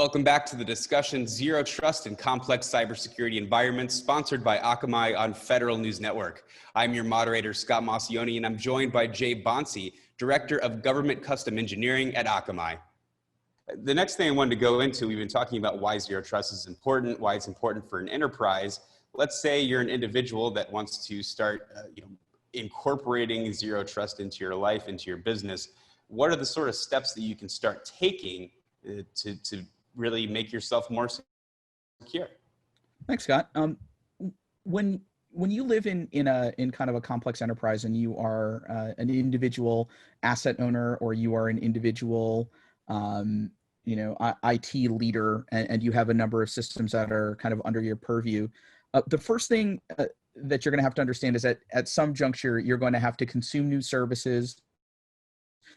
Welcome back to the discussion, Zero Trust in Complex Cybersecurity Environments, sponsored by Akamai on Federal News Network. I'm your moderator, Scott Maucione, and I'm joined by Jay Bonsi, Director of Government Custom Engineering at Akamai. The next thing I wanted to go into, we've been talking about why Zero Trust is important, why it's important for an enterprise. Let's say you're an individual that wants to start incorporating Zero Trust into your life, into your business. What are the sort of steps that you can start taking to really make yourself more secure? Thanks, Scott. When you live in kind of a complex enterprise and you are an individual asset owner, or you are an individual IT leader, and you have a number of systems that are kind of under your purview, the first thing that you're going to have to understand is that at some juncture you're going to have to consume new services.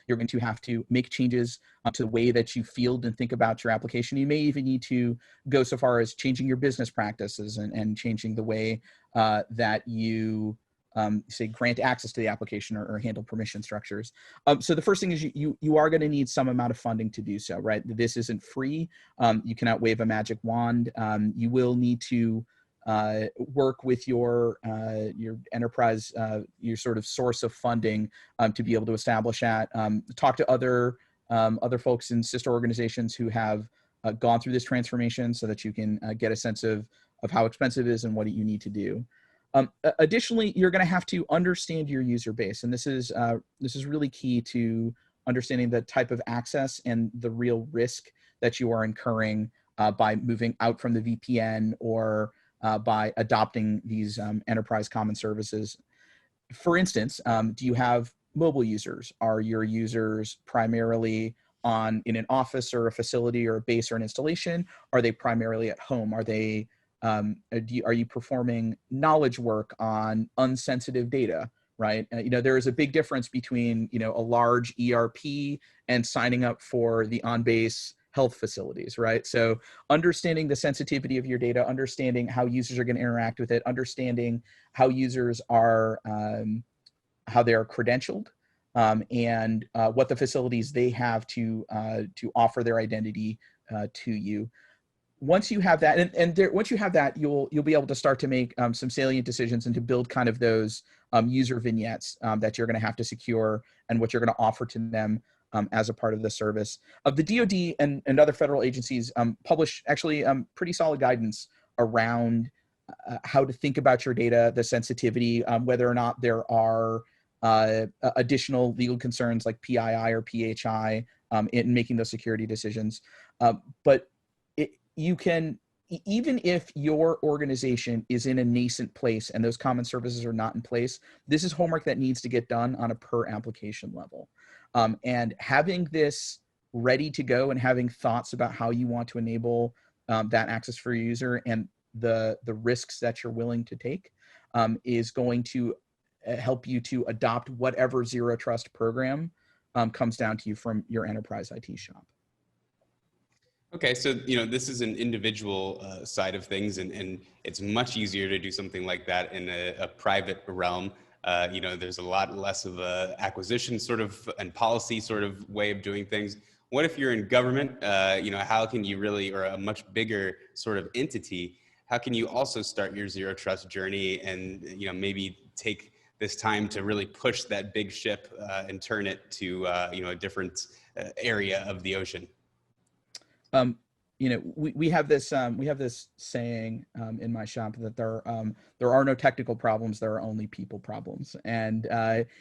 You're going to have to make changes to the way that you field and think about your application. You may even need to go so far as changing your business practices and changing the way that you say grant access to the application or handle permission structures. So the first thing is you are going to need some amount of funding to do so, right? This isn't free. You cannot wave a magic wand. You will need to work with your enterprise, your sort of source of funding to be able to establish that. Talk to other folks in sister organizations who have gone through this transformation so that you can get a sense of how expensive it is and what you need to do. Additionally, you're going to have to understand your user base, and this is really key to understanding the type of access and the real risk that you are incurring by moving out from the VPN or by adopting these enterprise common services. For instance, do you have mobile users? Are your users primarily in an office or a facility or a base or an installation? Are they primarily at home? Are they are you performing knowledge work on unsensitive data? Right? There is a big difference between a large ERP and signing up for the on-base health facilities, right? So understanding the sensitivity of your data, understanding how users are going to interact with it, understanding how users are, how they are credentialed, and what the facilities they have to offer their identity to you. Once you have that, once you have that, you'll be able to start to make some salient decisions and to build kind of those user vignettes that you're going to have to secure and what you're going to offer to them as a part of the service. The DoD and other federal agencies publish actually pretty solid guidance around how to think about your data, the sensitivity, whether or not there are additional legal concerns like PII or PHI in making those security decisions. But you can, even if your organization is in a nascent place and those common services are not in place, this is homework that needs to get done on a per application level. And having this ready to go and having thoughts about how you want to enable that access for your user and the risks that you're willing to take is going to help you to adopt whatever Zero Trust program comes down to you from your enterprise IT shop. Okay, so this is an individual side of things, and it's much easier to do something like that in a private realm. There's a lot less of a acquisition sort of and policy sort of way of doing things. What if you're in government? How can you really, or a much bigger sort of entity, how can you also start your Zero Trust journey and maybe take this time to really push that big ship and turn it to a different area of the ocean? We have this saying in my shop that there are no technical problems, there are only people problems. And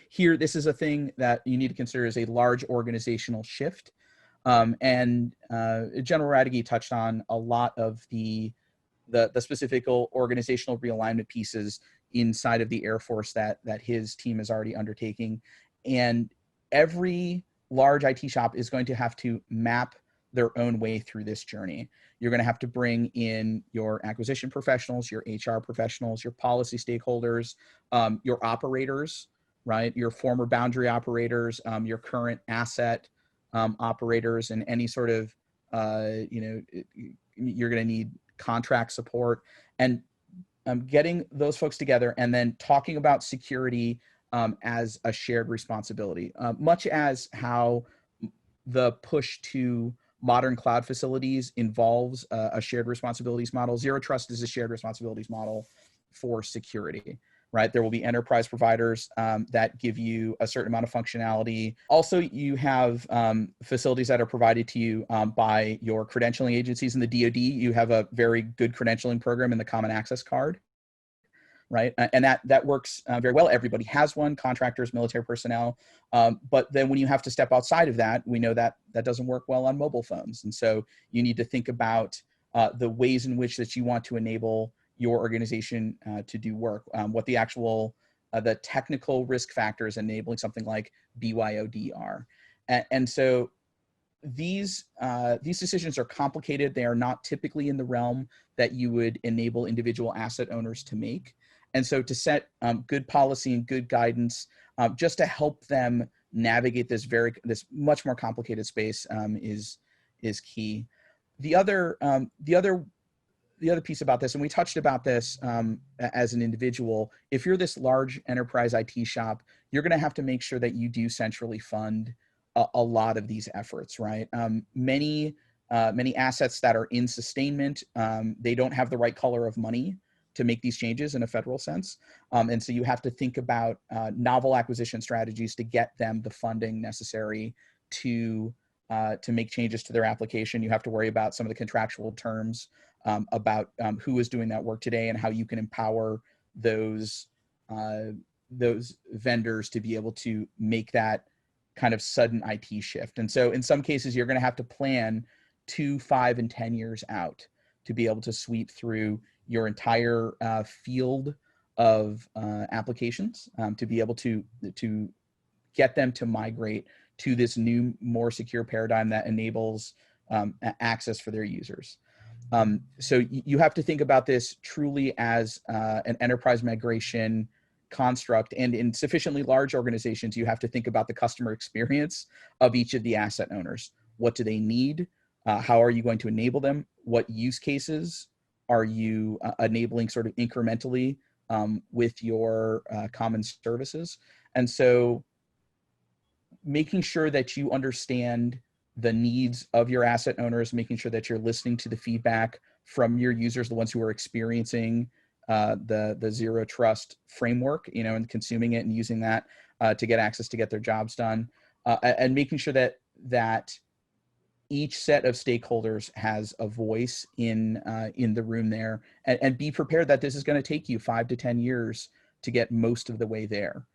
here, this is a thing that you need to consider as a large organizational shift. And General Radke touched on a lot of the specific organizational realignment pieces inside of the Air Force that his team is already undertaking. And every large IT shop is going to have to map their own way through this journey. You're going to have to bring in your acquisition professionals, your HR professionals, your policy stakeholders, your operators, right? Your former boundary operators, your current asset operators, and any sort of, you're going to need contract support, and getting those folks together and then talking about security as a shared responsibility, much as how the push to modern cloud facilities involves a shared responsibilities model. Zero Trust is a shared responsibilities model for security, right? There will be enterprise providers that give you a certain amount of functionality. Also, you have facilities that are provided to you by your credentialing agencies. In the DoD, you have a very good credentialing program in the Common Access Card, right? And that works very well. Everybody has one, contractors, military personnel. But then when you have to step outside of that, we know that that doesn't work well on mobile phones. And so you need to think about the ways in which that you want to enable your organization to do work, what the actual, the technical risk factors enabling something like BYOD are. And so these decisions are complicated. They are not typically in the realm that you would enable individual asset owners to make. And so to set good policy and good guidance, just to help them navigate this much more complicated space is key. The other piece about this, and we touched about this as an individual, if you're this large enterprise IT shop, you're going to have to make sure that you do centrally fund a lot of these efforts, right? Many assets that are in sustainment, they don't have the right color of money to make these changes in a federal sense. And so you have to think about novel acquisition strategies to get them the funding necessary to make changes to their application. You have to worry about some of the contractual terms about who is doing that work today and how you can empower those vendors to be able to make that kind of sudden IT shift. And so in some cases, you're going to have to plan 2, 5, and 10 years out to be able to sweep through your entire field of applications to be able to get them to migrate to this new, more secure paradigm that enables access for their users. So you have to think about this truly as an enterprise migration construct, and in sufficiently large organizations, you have to think about the customer experience of each of the asset owners. What do they need? How are you going to enable them? What use cases are you enabling sort of incrementally with your common services? And so making sure that you understand the needs of your asset owners, making sure that you're listening to the feedback from your users, the ones who are experiencing the Zero Trust framework, and consuming it and using that to get access to get their jobs done, and making sure that each set of stakeholders has a voice in the room there, and be prepared that this is going to take you 5 to 10 years to get most of the way there.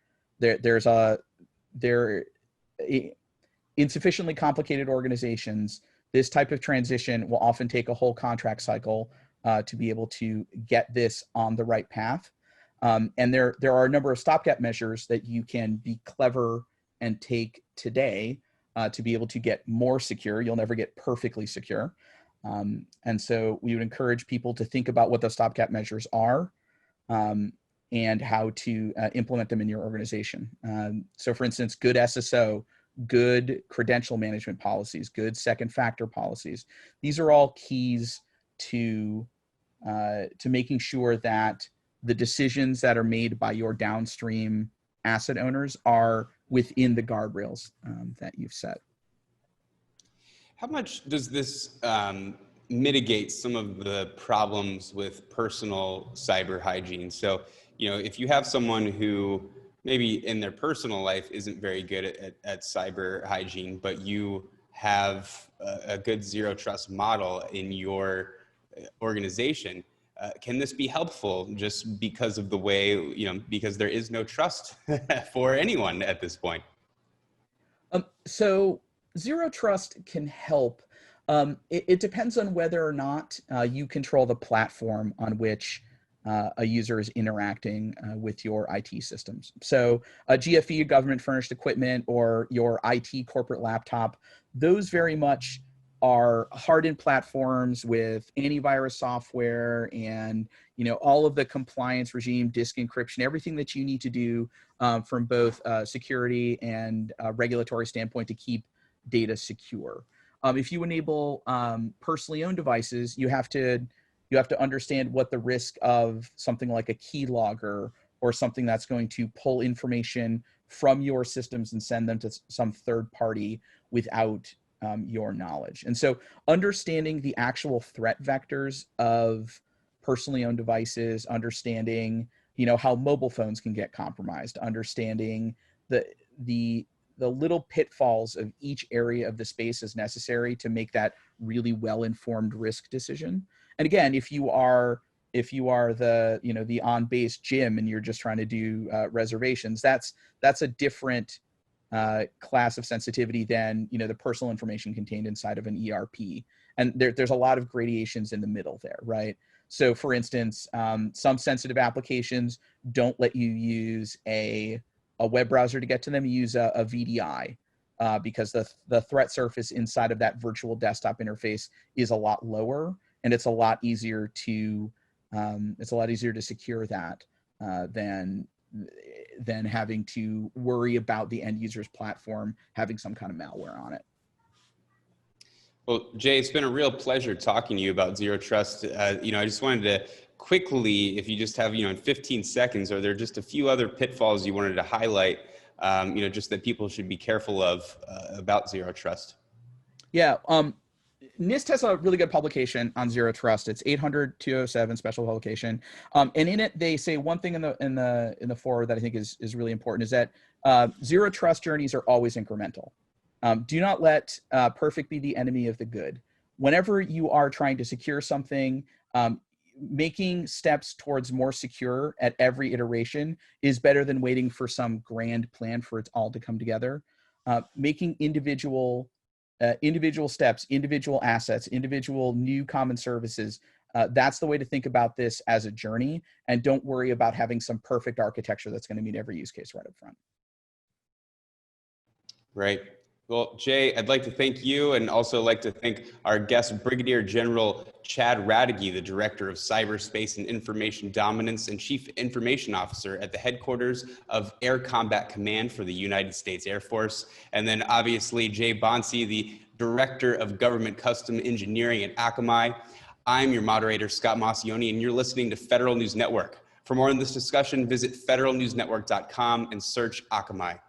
In sufficiently complicated organizations, this type of transition will often take a whole contract cycle to be able to get this on the right path. And there are a number of stopgap measures that you can be clever and take today to be able to get more secure. You'll never get perfectly secure. And so we would encourage people to think about what those stopgap measures are and how to implement them in your organization. So for instance, good SSO, good credential management policies, good second factor policies. These are all keys to making sure that the decisions that are made by your downstream asset owners are within the guardrails that you've set. How much does this mitigate some of the problems with personal cyber hygiene? So, if you have someone who maybe in their personal life isn't very good at cyber hygiene, but you have a good Zero Trust model in your organization, can this be helpful just because of the way, because there is no trust for anyone at this point? So Zero Trust can help. It depends on whether or not you control the platform on which a user is interacting with your IT systems. So a GFE, government furnished equipment, or your IT corporate laptop, those very much are hardened platforms with antivirus software and all of the compliance regime, disk encryption, everything that you need to do from both security and regulatory standpoint to keep data secure. If you enable personally owned devices, you have to understand what the risk of something like a keylogger or something that's going to pull information from your systems and send them to some third party without your knowledge. And so understanding the actual threat vectors of personally owned devices, understanding, how mobile phones can get compromised, understanding the little pitfalls of each area of the space is necessary to make that really well-informed risk decision. And again, if you are the the on-base gym and you're just trying to do reservations, that's a different class of sensitivity than the personal information contained inside of an ERP. And there's a lot of gradations in the middle there, right? So for instance, some sensitive applications don't let you use a web browser to get to them. You use a VDI because the threat surface inside of that virtual desktop interface is a lot lower, and it's a lot easier to secure that than having to worry about the end user's platform having some kind of malware on it. Well, Jay, it's been a real pleasure talking to you about Zero Trust. I just wanted to quickly, if you just have, in 15 seconds, are there just a few other pitfalls you wanted to highlight, just that people should be careful of about Zero Trust? Yeah. NIST has a really good publication on Zero Trust. It's 800-207 special publication. And in it, they say one thing in the foreword that I think is really important is that Zero Trust journeys are always incremental. Do not let perfect be the enemy of the good. Whenever you are trying to secure something, making steps towards more secure at every iteration is better than waiting for some grand plan for it all to come together. Making individual steps, individual assets, individual new common services, that's the way to think about this as a journey, and don't worry about having some perfect architecture that's going to meet every use case right up front. Right. Well, Jay, I'd like to thank you, and also like to thank our guest, Brigadier General Chad Radegui, the Director of Cyberspace and Information Dominance and Chief Information Officer at the headquarters of Air Combat Command for the United States Air Force. And then obviously Jay Bonsi, the Director of Government Custom Engineering at Akamai. I'm your moderator, Scott Maucione, and you're listening to Federal News Network. For more on this discussion, visit federalnewsnetwork.com and search Akamai.